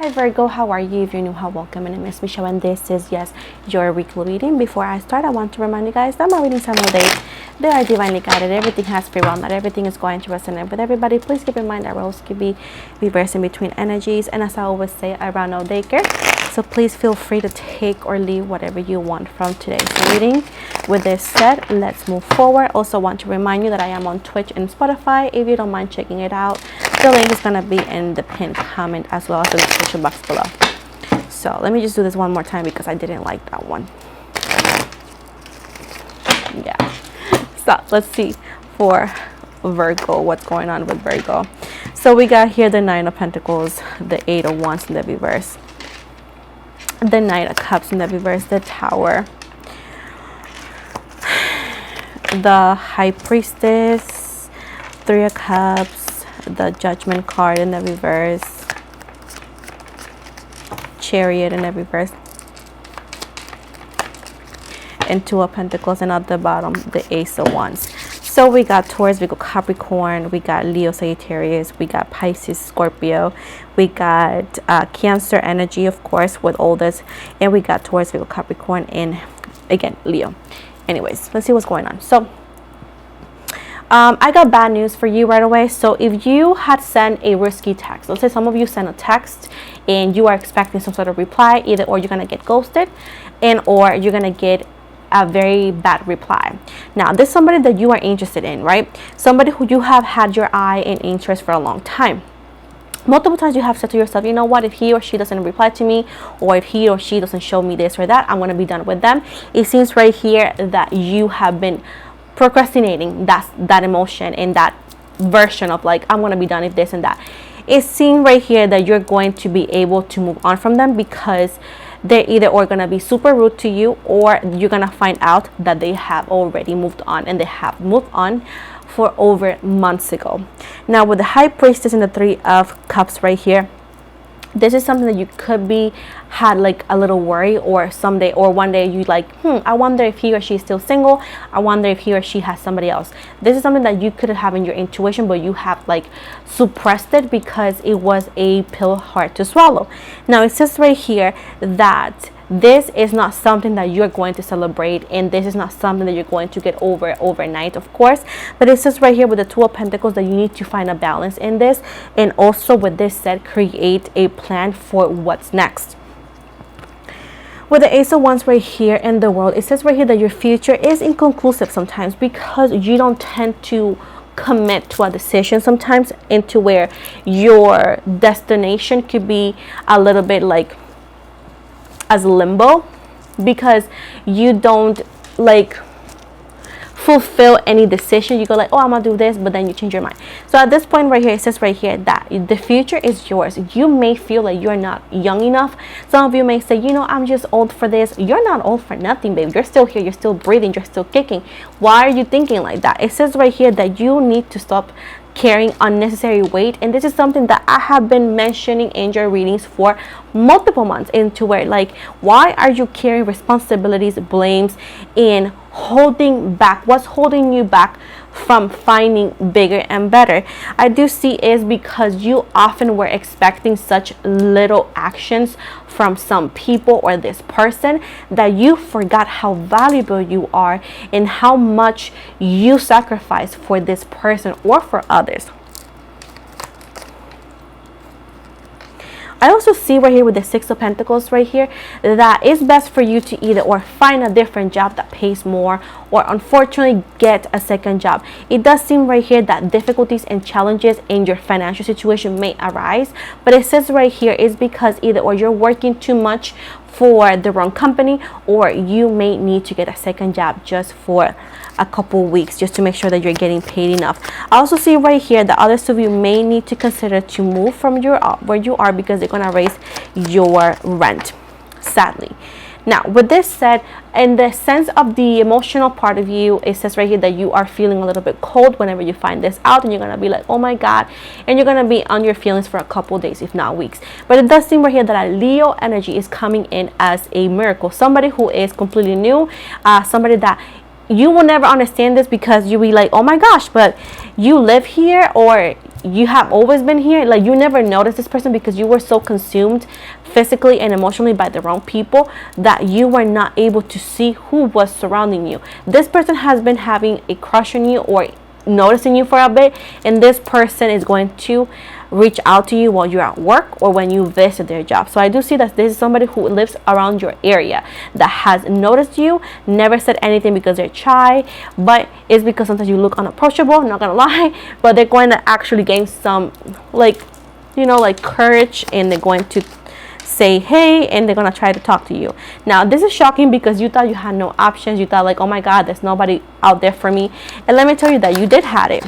Hi Virgo, how are you? If you're new, how welcome. My name is Michelle and this is, yes, your weekly reading. Before I start, I want to remind you guys that my readings are days. They are divinely guided. Everything has free will. Not everything is going to resonate with everybody. Please keep in mind that roles could be reversing between energies. And as I always say, I run no daycare. So please feel free to take or leave whatever you want from today's reading. With this said, let's move forward. Also want to remind you that I am on Twitch and Spotify. If you don't mind checking it out, the link is going to be in the pinned comment as well as the description box below. So let me just do this one more time because I didn't like that one. Yeah. So let's see for Virgo, what's going on with Virgo. So we got here the Nine of Pentacles, the Eight of Wands in the reverse, the Knight of Cups in the reverse, the Tower, the High Priestess, Three of Cups, the Judgment card in the reverse, Chariot in the reverse, and Two of Pentacles, and at the bottom the Ace of Wands. So we got Taurus, we got Capricorn, we got Leo, Sagittarius, we got Pisces, Scorpio, we got Cancer energy, of course, with all this, and we got Taurus, we got Capricorn, and again Leo. Anyways, let's see what's going on. So I got bad news for you right away. So if you had sent a risky text, let's say some of you sent a text and you are expecting some sort of reply, either or you're gonna get ghosted and or you're gonna get a very bad reply. Now this is somebody that you are interested in, right? Somebody who you have had your eye and interest for a long time. Multiple times you have said to yourself, you know what, if he or she doesn't reply to me, or if he or she doesn't show me this or that, I'm going to be done with them. It seems right here that you have been procrastinating that emotion and that version of like, I'm going to be done if this and that. It seems right here that you're going to be able to move on from them because they're either or going to be super rude to you, or you're going to find out that they have already moved on, and they have moved on for over months ago. Now with the High Priestess and the Three of Cups right here, this is something that you could be had like a little worry, or someday or one day you like, I wonder if he or she is still single. I wonder if he or she has somebody else. This is something that you could have in your intuition, but you have like suppressed it because it was a pill hard to swallow. Now it says right here that this is not something that you're going to celebrate, and this is not something that you're going to get over overnight, of course. But it says right here with the Two of Pentacles that you need to find a balance in this, and also with this said, create a plan for what's next. With the Ace of Wands right here in the World, it says right here that your future is inconclusive sometimes because you don't tend to commit to a decision sometimes, into where your destination could be a little bit like as limbo, because you don't like fulfill any decision. You go like, oh, I'm gonna do this, but then you change your mind. So at this point right here, it says right here that the future is yours. You may feel like you're not young enough. Some of you may say, you know, I'm just old for this. You're not old for nothing, babe. You're still here, you're still breathing, you're still kicking. Why are you thinking like that? It says right here that you need to stop carrying unnecessary weight, and this is something that I have been mentioning in your readings for multiple months, into where like, why are you carrying responsibilities, blames, and holding back? What's holding you back from finding bigger and better? I do see is because you often were expecting such little actions from some people or this person that you forgot how valuable you are and how much you sacrifice for this person or for others. I also see right here with the Six of Pentacles right here that it's best for you to either or find a different job that pays more, or unfortunately get a second job. It does seem right here that difficulties and challenges in your financial situation may arise, but it says right here is because either or you're working too much for the wrong company, or you may need to get a second job just for a couple weeks just to make sure that you're getting paid enough. I also see right here that others of you may need to consider to move from your where you are because they're gonna raise your rent, sadly. Now with this said, in the sense of the emotional part of you, it says right here that you are feeling a little bit cold whenever you find this out, and you're gonna be like, oh my god, and you're gonna be on your feelings for a couple days, if not weeks. But it does seem right here that a Leo energy is coming in as a miracle. Somebody who is completely new, somebody that you will never understand this because you'll be like, oh my gosh, but you live here, or you have always been here. Like, you never noticed this person because you were so consumed physically and emotionally by the wrong people that you were not able to see who was surrounding you. This person has been having a crush on you or noticing you for a bit, and this person is going to reach out to you while you're at work or when you visit their job. So I do see that this is somebody who lives around your area that has noticed you, never said anything because they're shy, but it's because sometimes you look unapproachable, not gonna lie, but they're going to actually gain some, like, you know, like courage, and they're going to say hey, and they're gonna try to talk to you. Now this is shocking because you thought you had no options. You thought like, oh my god, there's nobody out there for me, and let me tell you that you did have it.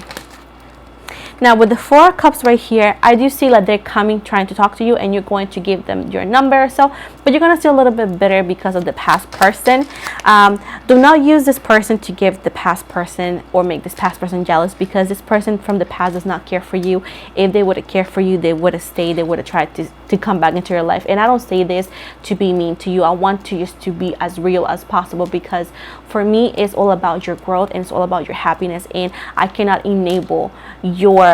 Now with the 4 of Cups right here, I do see that they're coming, trying to talk to you, and you're going to give them your number or so, but you're going to feel a little bit bitter because of the past person. Do not use this person to give the past person or make this past person jealous, because this person from the past does not care for you. If they would have cared for you, they would have stayed, they would have tried to come back into your life. And I don't say this to be mean to you. I want to just to be as real as possible, because for me it's all about your growth and it's all about your happiness, and I cannot enable your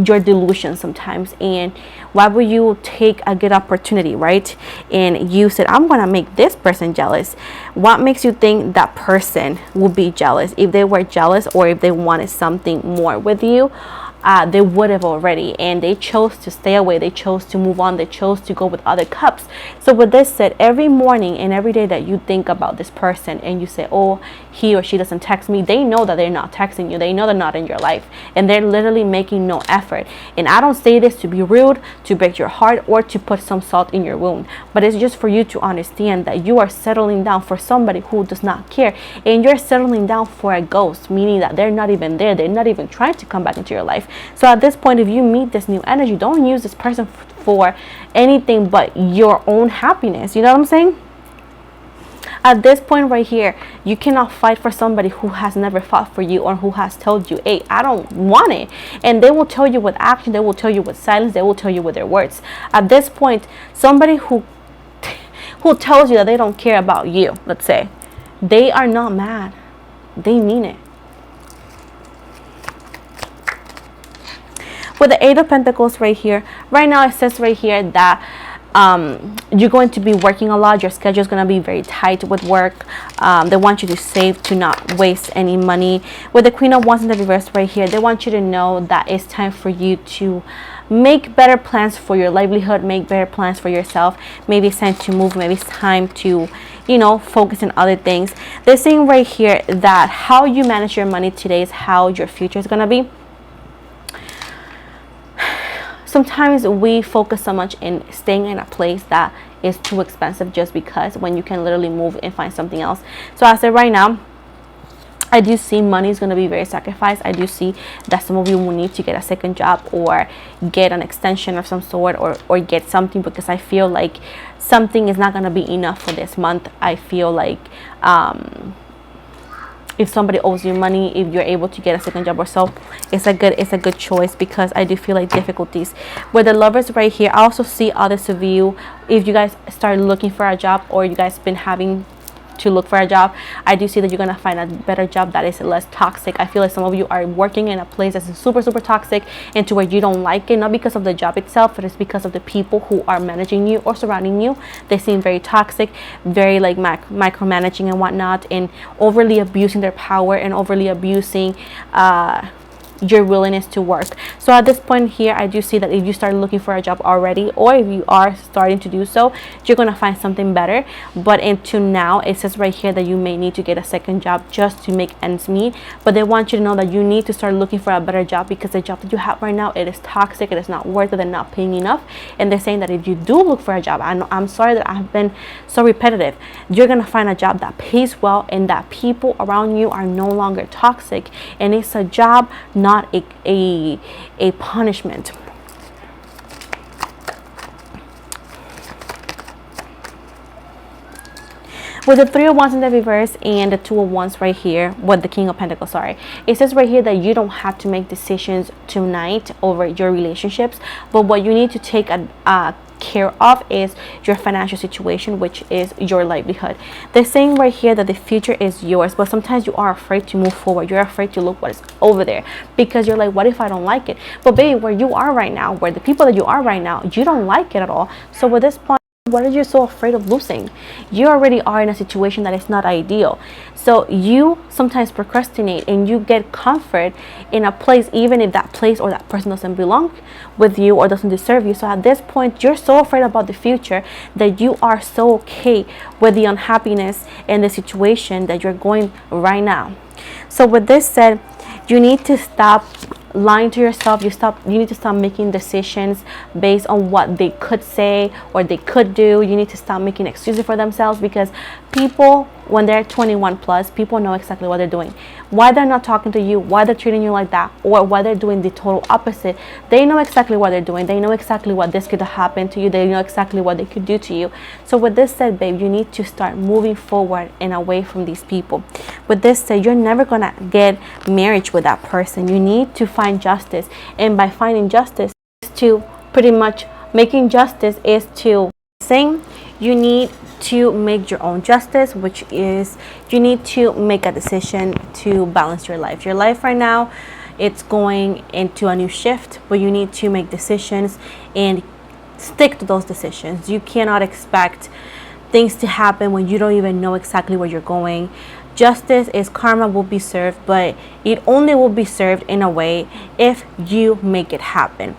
delusion sometimes. And why would you take a good opportunity, right, and you said, I'm gonna make this person jealous? What makes you think that person would be jealous? If they were jealous or if they wanted something more with you, they would have already, and they chose to stay away, they chose to move on, they chose to go with other cups. So with this said, every morning and every day that you think about this person and you say, oh, he or she doesn't text me, they know that they're not texting you, they know they're not in your life, and they're literally making no effort. And I don't say this to be rude, to break your heart, or to put some salt in your wound, but it's just for you to understand that you are settling down for somebody who does not care, and you're settling down for a ghost, meaning that they're not even there, they're not even trying to come back into your life. So at this point, if you meet this new energy, don't use this person for anything but your own happiness. You know what I'm saying? At this point right here, you cannot fight for somebody who has never fought for you, or who has told you, hey, I don't want it. And they will tell you with action, they will tell you with silence, they will tell you with their words. At this point, somebody who tells you that they don't care about you, let's say, they are not mad, they mean it. With the 8 of Pentacles right here, right now it says right here that you're going to be working a lot. Your schedule is going to be very tight with work. They want you to save, to not waste any money. With the Queen of Wands in the reverse right here, they want you to know that it's time for you to make better plans for your livelihood, make better plans for yourself. Maybe it's time to move, maybe it's time to, you know, focus on other things. They're saying right here that how you manage your money today is how your future is going to be. Sometimes we focus so much in staying in a place that is too expensive just because, when you can literally move and find something else. So I said right now, I do see money is going to be very sacrificed. I do see that some of you will need to get a second job or get an extension of some sort, or get something, because I feel like something is not going to be enough for this month. I feel like if somebody owes you money, if you're able to get a second job or so, it's a good choice, because I do feel like difficulties. With the Lovers right here, I also see others of you, if you guys start looking for a job, or you guys been having to look for a job, I do see that you're gonna find a better job that is less toxic. I feel like some of you are working in a place that's super toxic, and to where you don't like it, not because of the job itself, but it's because of the people who are managing you or surrounding you. They seem very toxic, very like micromanaging and whatnot, and overly abusing their power, and overly abusing your willingness to work. So at this point here, I do see that if you start looking for a job already, or if you are starting to do so, you're gonna find something better. But into now, it says right here that you may need to get a second job just to make ends meet. But they want you to know that you need to start looking for a better job, because the job that you have right now, it is toxic, it is not worth it, and not paying enough. And they're saying that if you do look for a job, I'm sorry that I've been so repetitive, you're gonna find a job that pays well, and that people around you are no longer toxic, and it's a job, not a punishment. With the 3 of Wands in the reverse and the 2 of Wands right here, with the King of Pentacles, sorry, it says right here that you don't have to make decisions tonight over your relationships, but what you need to take a care of is your financial situation, which is your livelihood. They're saying right here that the future is yours, but sometimes you are afraid to move forward. You're afraid to look what is over there because you're like, what if I don't like it? But babe, where you are right now, where the people that you are right now, you don't like it at all. So with this point, what are you so afraid of losing? You already are in a situation that is not ideal. So you sometimes procrastinate and you get comfort in a place, even if that place or that person doesn't belong with you or doesn't deserve you. So at this point, you're so afraid about the future that you are so okay with the unhappiness and the situation that you're going right now. So with this said, you need to stop lying to yourself. You need to stop making decisions based on what they could say or they could do. You need to stop making excuses for themselves, because people, when they're 21 plus, people know exactly what they're doing. Why they're not talking to you, why they're treating you like that, or why they're doing the total opposite. They know exactly what they're doing. They know exactly what this could happen to you. They know exactly what they could do to you. So with this said, babe, you need to start moving forward and away from these people. With this said, you're never gonna get marriage with that person. You need to find justice, and by finding justice is to pretty much making justice is to sing. You need to make your own justice, which is you need to make a decision to balance your life. Your life right now, it's going into a new shift, but you need to make decisions and stick to those decisions. You cannot expect things to happen when you don't even know exactly where you're going. Justice is karma will be served, but it only will be served in a way if you make it happen.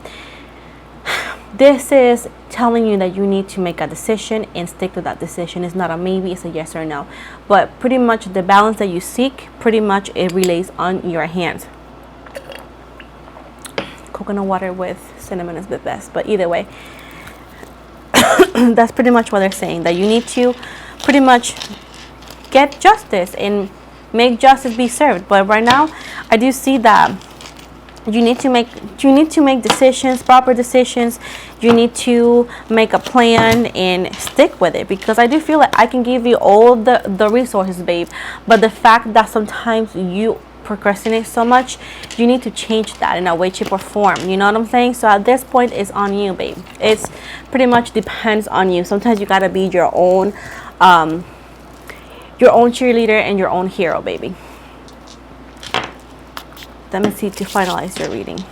This is telling you that you need to make a decision and stick to that decision. It's not a maybe, it's a yes or no. But pretty much the balance that you seek, pretty much it relays on your hands. Coconut water with cinnamon is the best, but either way, that's pretty much what they're saying, that you need to pretty much get justice and make justice be served. But right now, I do see that you need to make decisions, proper decisions. You need to make a plan and stick with it, because I do feel like I can give you all the resources, babe, but the fact that sometimes you procrastinate so much, you need to change that in a way, shape, or form. You know what I'm saying? So at this point, it's on you, babe. It's pretty much depends on you. Sometimes you gotta be your own cheerleader and your own hero, baby. Let me see to finalize your reading.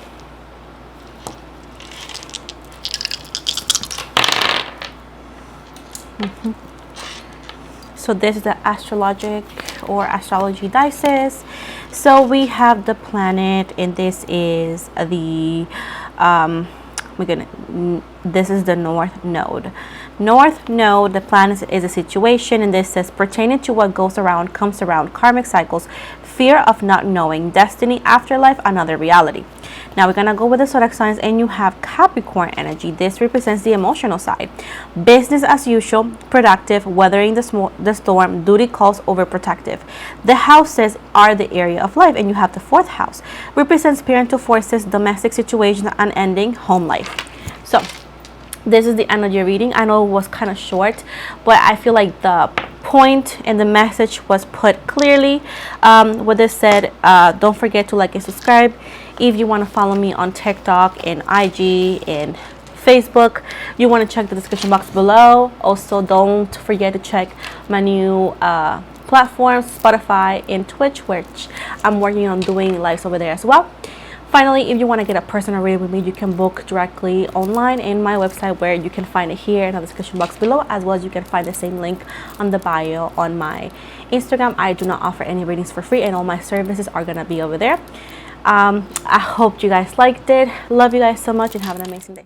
So this is the astrologic or astrology dices. So we have the planet, and this is the this is the North Node. North Node, the planet is a situation, and this says pertaining to what goes around, comes around, karmic cycles, fear of not knowing, destiny, afterlife, another reality. Now we're gonna go with the zodiac signs, and you have Capricorn energy. This represents the emotional side. Business as usual, productive, weathering the storm, duty calls overprotective. The houses are the area of life, and you have the fourth house. Represents parental forces, domestic situations, unending home life. So this is the end of your reading. I know it was kind of short, but I feel like the point and the message was put clearly. With this said, don't forget to like and subscribe. If you want to follow me on TikTok and IG and Facebook, you want to check the description box below. Also, don't forget to check my new platforms, Spotify and Twitch, which I'm working on doing lives over there as well. Finally, if you want to get a personal reading with me, you can book directly online in my website, where you can find it here in the description box below, as well as you can find the same link on the bio on my Instagram. I do not offer any readings for free, and all my services are going to be over there. I hope you guys liked it. Love you guys so much, and have an amazing day.